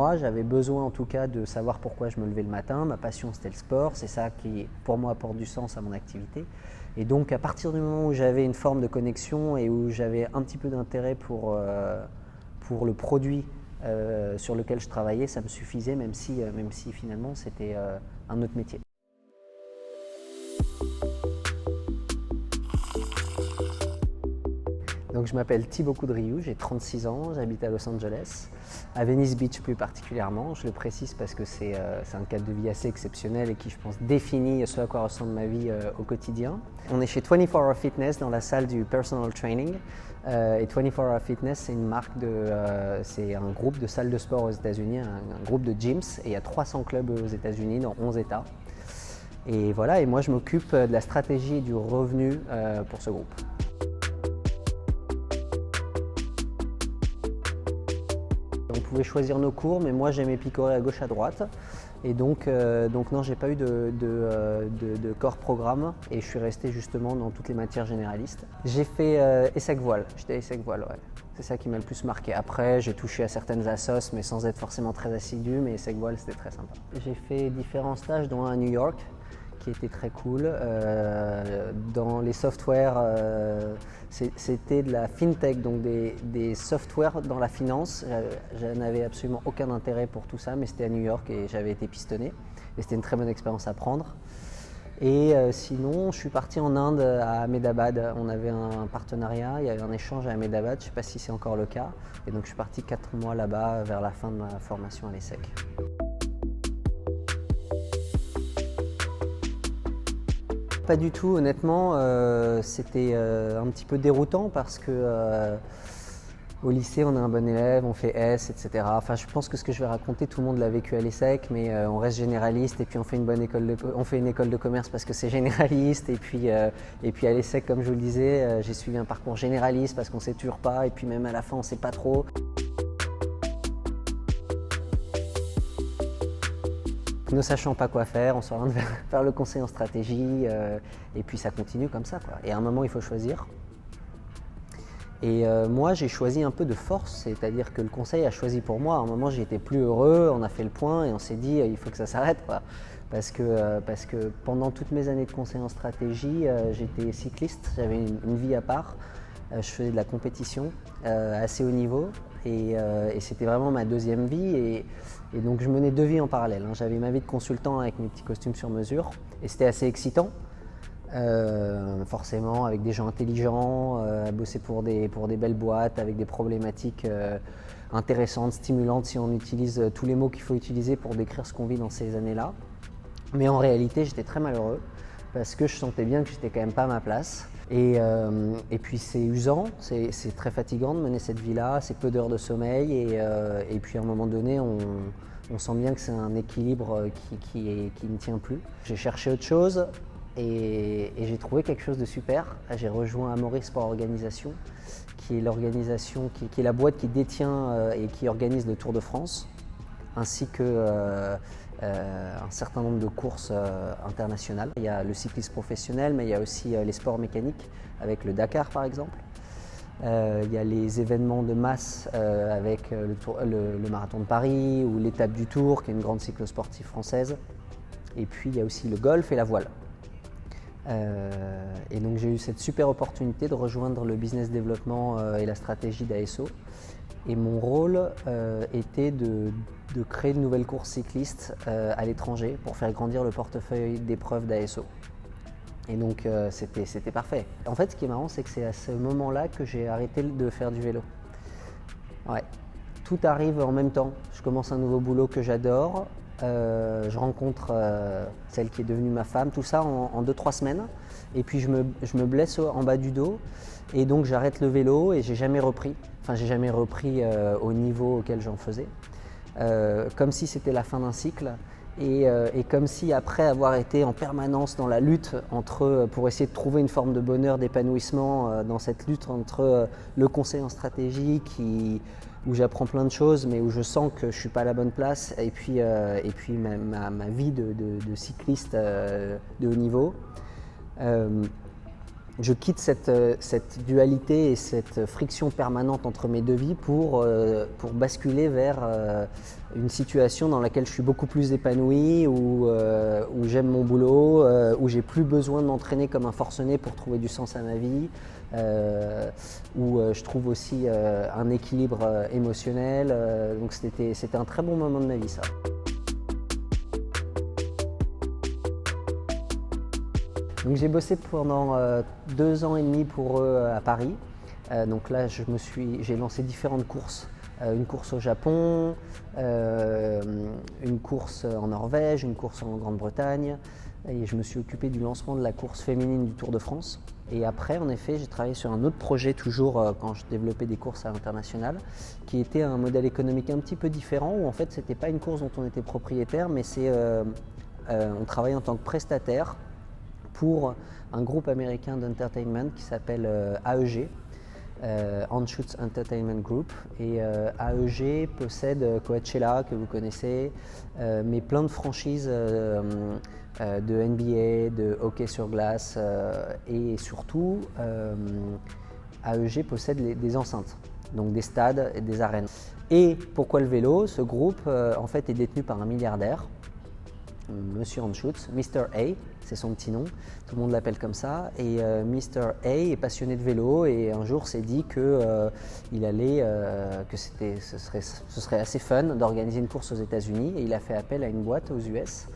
moi, j'avais besoin en tout cas de savoir pourquoi je me levais le matin. Ma passion, c'était le sport. C'est ça qui, pour moi, apporte du sens à mon activité. Et donc, à partir du moment où j'avais une forme de connexion et où j'avais un petit peu d'intérêt pour le produit sur lequel je travaillais, ça me suffisait, même si finalement, c'était un autre métier. Donc je m'appelle Thibaut Coudriou, j'ai 36 ans, j'habite à Los Angeles, à Venice Beach plus particulièrement. Je le précise parce que c'est un cadre de vie assez exceptionnel et qui, je pense, définit ce à quoi ressemble ma vie au quotidien. On est chez 24 Hour Fitness dans la salle du personal training. Et 24 Hour Fitness, c'est une marque c'est un groupe de salles de sport aux États-Unis, un groupe de gyms, et il y a 300 clubs aux États-Unis dans 11 États. Et voilà, et moi je m'occupe de la stratégie et du revenu pour ce groupe. On pouvait choisir nos cours, mais moi j'aimais picorer à gauche à droite. Et donc non, j'ai pas eu de corps programme et je suis resté justement dans toutes les matières généralistes. J'ai fait ESSEC voile, j'étais ESSEC voile, ouais. C'est ça qui m'a le plus marqué. Après, j'ai touché à certaines assos, mais sans être forcément très assidu, mais ESSEC voile, c'était très sympa. J'ai fait différents stages, dont un à New York, qui était très cool. Dans les softwares, c'était de la fintech, donc des softwares dans la finance. Je n'avais absolument aucun intérêt pour tout ça, mais c'était à New York et j'avais été pistonné. Et c'était une très bonne expérience à prendre. Et sinon, je suis parti en Inde, à Ahmedabad. On avait un partenariat, il y avait un échange à Ahmedabad, je ne sais pas si c'est encore le cas. Et donc je suis parti 4 mois là-bas vers la fin de ma formation à l'ESSEC. Pas du tout, honnêtement, c'était un petit peu déroutant parce que au lycée, on est un bon élève, on fait S, etc. Enfin, je pense que ce que je vais raconter, tout le monde l'a vécu à l'ESSEC, mais on reste généraliste et puis on fait une école de commerce parce que c'est généraliste. Et puis à l'ESSEC, comme je vous le disais, j'ai suivi un parcours généraliste parce qu'on ne sait toujours pas et puis même à la fin, on ne sait pas trop. Ne sachant pas quoi faire, on s'oriente vers le conseil en stratégie et puis ça continue comme ça, quoi. Et à un moment, il faut choisir. Et moi, j'ai choisi un peu de force, c'est-à-dire que le conseil a choisi pour moi. À un moment, j'étais plus heureux, on a fait le point et on s'est dit il faut que ça s'arrête, quoi. Parce que pendant toutes mes années de conseil en stratégie, j'étais cycliste, j'avais une vie à part. Je faisais de la compétition assez haut niveau et c'était vraiment ma deuxième vie. Et donc je menais 2 vies en parallèle. J'avais ma vie de consultant avec mes petits costumes sur mesure et c'était assez excitant. Forcément avec des gens intelligents, bosser pour des belles boîtes avec des problématiques intéressantes, stimulantes si on utilise tous les mots qu'il faut utiliser pour décrire ce qu'on vit dans ces années-là. Mais en réalité j'étais très malheureux parce que je sentais bien que j'étais quand même pas à ma place. Et puis c'est usant, c'est très fatigant de mener cette vie-là, c'est peu d'heures de sommeil et puis à un moment donné on sent bien que c'est un équilibre qui ne tient plus. J'ai cherché autre chose et j'ai trouvé quelque chose de super. J'ai rejoint Amaury Sport Organisation, qui est l'organisation, qui est la boîte qui détient et qui organise le Tour de France, ainsi que un certain nombre de courses internationales. Il y a le cyclisme professionnel, mais il y a aussi les sports mécaniques, avec le Dakar par exemple. Il y a les événements de masse avec le marathon de Paris ou l'étape du Tour, qui est une grande cyclosportive française. Et puis il y a aussi le golf et la voile. Et donc j'ai eu cette super opportunité de rejoindre le business développement et la stratégie d'ASO. Et mon rôle était de créer de nouvelles courses cyclistes à l'étranger pour faire grandir le portefeuille d'épreuves d'ASO. Et donc c'était parfait. En fait, ce qui est marrant, c'est que c'est à ce moment-là que j'ai arrêté de faire du vélo. Ouais. Tout arrive en même temps. Je commence un nouveau boulot que j'adore. Je rencontre celle qui est devenue ma femme, tout ça en 2-3 semaines. Et puis je me blesse en bas du dos. Et donc j'arrête le vélo et j'ai jamais repris. Enfin, j'ai jamais repris au niveau auquel j'en faisais. Comme si c'était la fin d'un cycle. Et comme si après avoir été en permanence dans la lutte pour essayer de trouver une forme de bonheur, d'épanouissement dans cette lutte entre le conseil en stratégie où j'apprends plein de choses mais où je sens que je ne suis pas à la bonne place et puis ma vie de cycliste de haut niveau. je quitte cette dualité et cette friction permanente entre mes deux vies pour basculer vers une situation dans laquelle je suis beaucoup plus épanoui, où j'aime mon boulot, où j'ai plus besoin de m'entraîner comme un forcené pour trouver du sens à ma vie, où je trouve aussi un équilibre émotionnel. Donc c'était un très bon moment de ma vie, ça. Donc j'ai bossé pendant 2 ans et demi pour eux à Paris. Donc là, j'ai lancé différentes courses. Une course au Japon, une course en Norvège, une course en Grande-Bretagne. Et je me suis occupé du lancement de la course féminine du Tour de France. Et après, en effet, j'ai travaillé sur un autre projet, toujours quand je développais des courses à l'international, qui était un modèle économique un petit peu différent, où en fait, ce n'était pas une course dont on était propriétaire, mais on travaillait en tant que prestataire pour un groupe américain d'entertainment qui s'appelle AEG, Anschutz Entertainment Group. Et AEG possède Coachella, que vous connaissez, mais plein de franchises de NBA, de hockey sur glace, et surtout AEG possède des enceintes, donc des stades et des arènes. Et pourquoi le vélo? Ce groupe en fait est détenu par un milliardaire, Monsieur Anschutz, Mr. A, c'est son petit nom, tout le monde l'appelle comme ça. Et Mr. A est passionné de vélo et un jour s'est dit que ce serait assez fun d'organiser une course aux États-Unis, et il a fait appel à une boîte aux US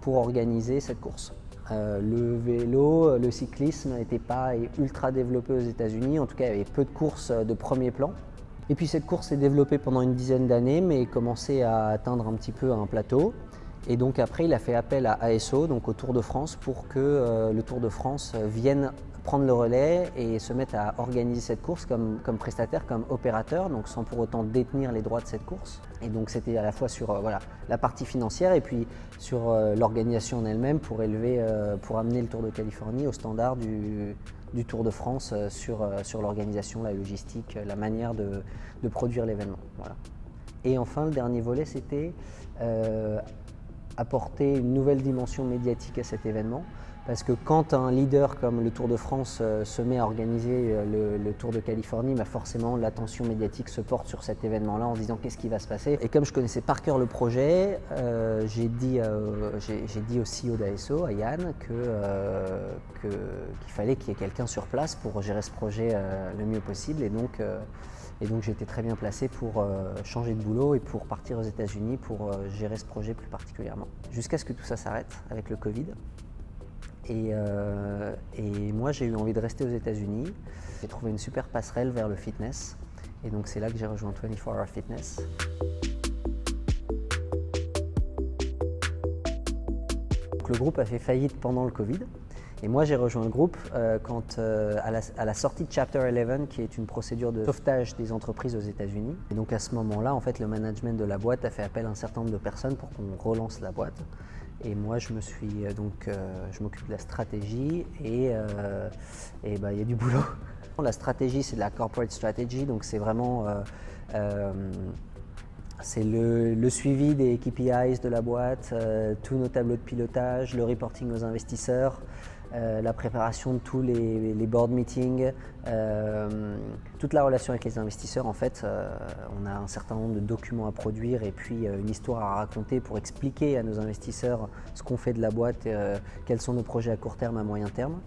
pour organiser cette course. Le vélo, le cyclisme n'était pas ultra développé aux États-Unis, en tout cas il y avait peu de courses de premier plan. Et puis cette course s'est développée pendant une dizaine d'années, mais commençait à atteindre un petit peu un plateau. Et donc après, il a fait appel à ASO, donc au Tour de France, pour que le Tour de France vienne prendre le relais et se mette à organiser cette course comme prestataire, comme opérateur, donc sans pour autant détenir les droits de cette course. Et donc c'était à la fois sur la partie financière et puis sur l'organisation en elle-même pour amener le Tour de Californie au standard du Tour de France sur l'organisation, la logistique, la manière de produire l'événement. Voilà. Et enfin, le dernier volet, c'était apporter une nouvelle dimension médiatique à cet événement, parce que quand un leader comme le Tour de France se met à organiser le Tour de Californie, forcément l'attention médiatique se porte sur cet événement-là en se disant qu'est-ce qui va se passer. Et comme je connaissais par cœur le projet, j'ai dit au CEO d'ASO, à Yann, qu'il fallait qu'il y ait quelqu'un sur place pour gérer ce projet le mieux possible. Et donc j'étais très bien placé pour changer de boulot et pour partir aux États-Unis pour gérer ce projet plus particulièrement. Jusqu'à ce que tout ça s'arrête avec le Covid. Et moi, j'ai eu envie de rester aux États-Unis. J'ai trouvé une super passerelle vers le fitness. Et donc c'est là que j'ai rejoint 24 Hour Fitness. Donc, le groupe a fait faillite pendant le Covid. Et moi, j'ai rejoint le groupe à la sortie de Chapter 11, qui est une procédure de sauvetage des entreprises aux États-Unis. Et donc à ce moment-là, en fait, le management de la boîte a fait appel à un certain nombre de personnes pour qu'on relance la boîte. Et moi, je m'occupe de la stratégie et il y a du boulot. La stratégie, c'est de la corporate strategy, donc c'est vraiment c'est le suivi des KPIs de la boîte, tous nos tableaux de pilotage, le reporting aux investisseurs, la préparation de tous les board meetings, toute la relation avec les investisseurs. En fait, on a un certain nombre de documents à produire et puis une histoire à raconter pour expliquer à nos investisseurs ce qu'on fait de la boîte, quels sont nos projets à court terme, à moyen terme.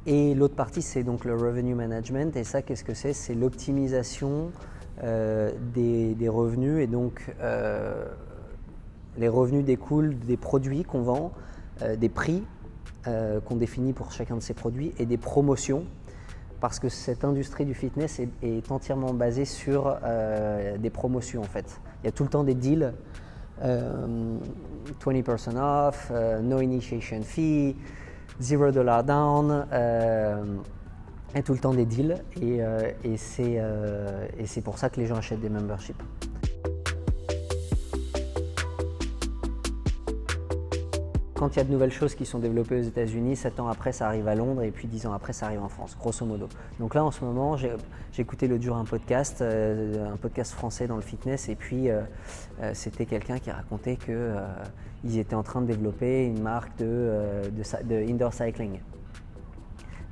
Et l'autre partie, c'est donc le revenue management. Et ça, qu'est-ce que c'est? C'est l'optimisation des revenus. Et donc, les revenus découlent des produits qu'on vend, des prix qu'on définit pour chacun de ces produits et des promotions, parce que cette industrie du fitness est entièrement basée sur des promotions en fait. Il y a tout le temps des deals, 20% off, no initiation fee, $0 down, et tout le temps des deals, et c'est pour ça que les gens achètent des memberships. Quand il y a de nouvelles choses qui sont développées aux États-Unis, 7 ans après, ça arrive à Londres et puis 10 ans après, ça arrive en France, grosso modo. Donc là, en ce moment, j'ai écouté l'autre jour un podcast français dans le fitness, et puis c'était quelqu'un qui racontait qu'ils étaient en train de développer une marque de indoor cycling.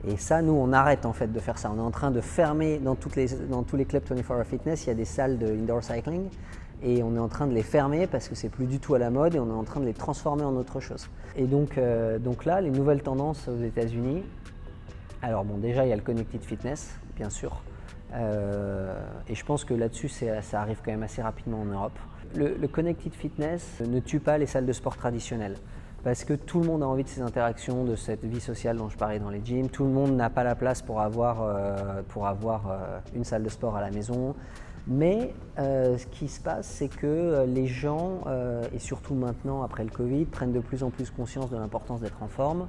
Et ça, nous, on arrête en fait de faire ça. On est en train de fermer dans tous les clubs 24 Hour Fitness, il y a des salles de indoor cycling et on est en train de les fermer parce que c'est plus du tout à la mode et on est en train de les transformer en autre chose. Et donc là, les nouvelles tendances aux États-Unis, alors bon, déjà il y a le connected fitness, bien sûr, et je pense que là-dessus ça arrive quand même assez rapidement en Europe. Le connected fitness ne tue pas les salles de sport traditionnelles. Parce que tout le monde a envie de ces interactions, de cette vie sociale dont je parlais dans les gyms. Tout le monde n'a pas la place pour avoir une salle de sport à la maison. Mais ce qui se passe, c'est que les gens, et surtout maintenant après le Covid, prennent de plus en plus conscience de l'importance d'être en forme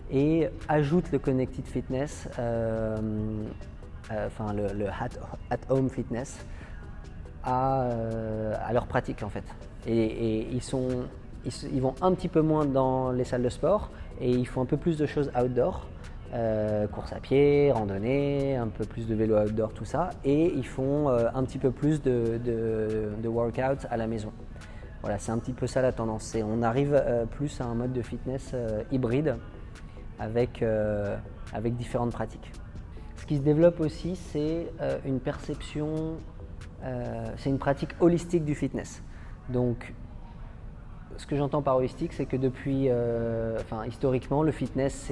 et ajoutent le connected fitness, le at-home fitness, à leur pratique en fait. Et ils vont un petit peu moins dans les salles de sport et ils font un peu plus de choses outdoor, course à pied, randonnée, un peu plus de vélo outdoor, tout ça, et ils font un petit peu plus de workout à la maison. Voilà, c'est un petit peu ça la tendance. On arrive plus à un mode de fitness hybride avec différentes pratiques. Ce qui se développe aussi, c'est une perception, c'est une pratique holistique du fitness. Donc, ce que j'entends par holistique, c'est que depuis, historiquement, le fitness,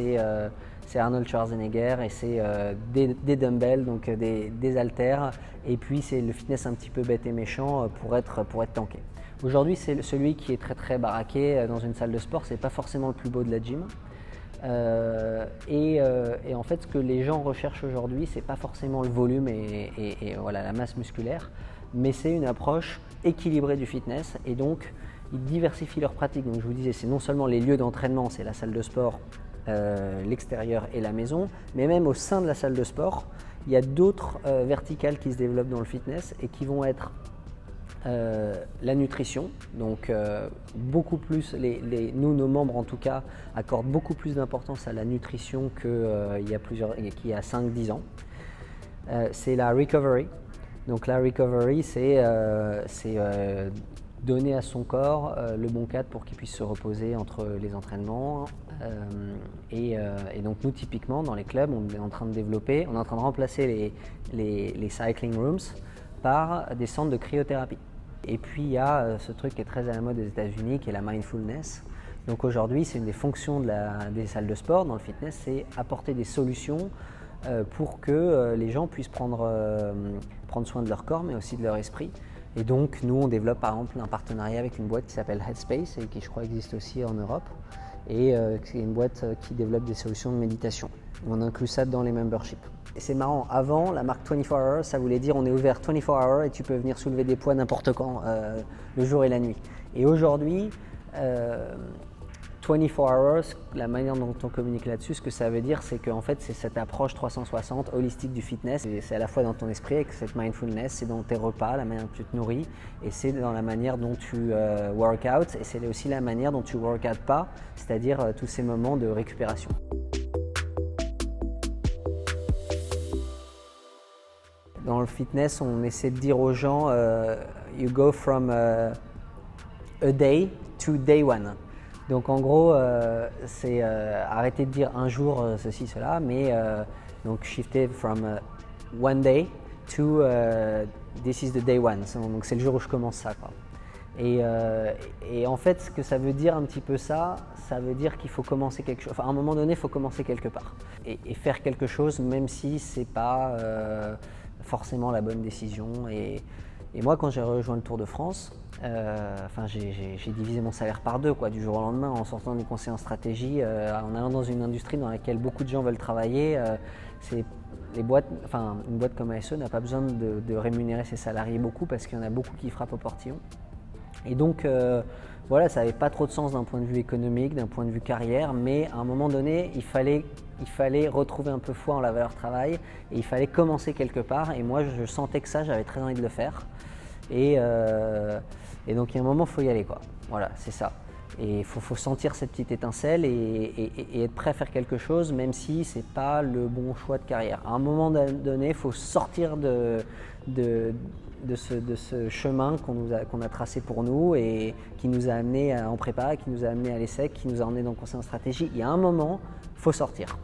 c'est Arnold Schwarzenegger et c'est des dumbbells, donc des haltères, et puis c'est le fitness un petit peu bête et méchant pour être tanké. Aujourd'hui, c'est celui qui est très très baraqué dans une salle de sport, c'est pas forcément le plus beau de la gym. Et en fait, ce que les gens recherchent aujourd'hui, c'est pas forcément le volume et voilà, la masse musculaire, mais c'est une approche équilibrée du fitness, et donc ils diversifient leurs pratiques. Donc je vous disais, c'est non seulement les lieux d'entraînement, c'est la salle de sport, l'extérieur et la maison, mais même au sein de la salle de sport, il y a d'autres verticales qui se développent dans le fitness et qui vont être la nutrition. Donc beaucoup plus, nos membres en tout cas, accordent beaucoup plus d'importance à la nutrition qu'il y a 5-10 ans. C'est la recovery. Donc la recovery, c'est donner à son corps le bon cadre pour qu'il puisse se reposer entre les entraînements. Et donc nous, typiquement, dans les clubs, on est en train de remplacer les cycling rooms par des centres de cryothérapie. Et puis il y a ce truc qui est très à la mode aux États-Unis, qui est la mindfulness. Donc aujourd'hui, c'est une des fonctions des salles de sport dans le fitness, c'est apporter des solutions pour que les gens puissent prendre soin de leur corps, mais aussi de leur esprit. Et donc, nous, on développe par exemple un partenariat avec une boîte qui s'appelle Headspace et qui, je crois, existe aussi en Europe. Et c'est une boîte qui développe des solutions de méditation. On inclut ça dans les memberships. Et c'est marrant, avant, la marque 24 Hours, ça voulait dire on est ouvert 24 Hours et tu peux venir soulever des poids n'importe quand, le jour et la nuit. Et aujourd'hui, 24 Hours, la manière dont on communique là-dessus, ce que ça veut dire, c'est qu'en fait, c'est cette approche 360 holistique du fitness. Et c'est à la fois dans ton esprit, avec cette mindfulness, c'est dans tes repas, la manière dont tu te nourris, et c'est dans la manière dont tu work out, et c'est aussi la manière dont tu work out pas, c'est-à-dire tous ces moments de récupération. Dans le fitness, on essaie de dire aux gens you go from a day to day one. Donc en gros, c'est arrêter de dire un jour ceci, cela, mais donc shifter from one day to this is the day one. Donc c'est le jour où je commence ça, quoi. Et en fait, ce que ça veut dire un petit peu ça veut dire qu'il faut commencer quelque chose. Enfin, à un moment donné, il faut commencer quelque part et faire quelque chose, même si c'est pas forcément la bonne décision. Et moi, quand j'ai rejoint le Tour de France, j'ai divisé mon salaire par 2, quoi, du jour au lendemain, en sortant du conseil en stratégie, en allant dans une industrie dans laquelle beaucoup de gens veulent travailler. Une boîte comme ASE n'a pas besoin de rémunérer ses salariés beaucoup parce qu'il y en a beaucoup qui frappent au portillon. Et donc, voilà, ça n'avait pas trop de sens d'un point de vue économique, d'un point de vue carrière, mais à un moment donné, il fallait retrouver un peu foi en la valeur travail et il fallait commencer quelque part. Et moi, je sentais que j'avais très envie de le faire. Et donc, il y a un moment, il faut y aller, quoi. Voilà, c'est ça. Et il faut sentir cette petite étincelle et être prêt à faire quelque chose, même si ce n'est pas le bon choix de carrière. À un moment donné, il faut sortir de ce chemin qu'on a tracé pour nous et qui nous a amené en prépa, qui nous a amené à l'ESSEC, qui nous a amené dans le conseil en stratégie. Il y a un moment, il faut sortir.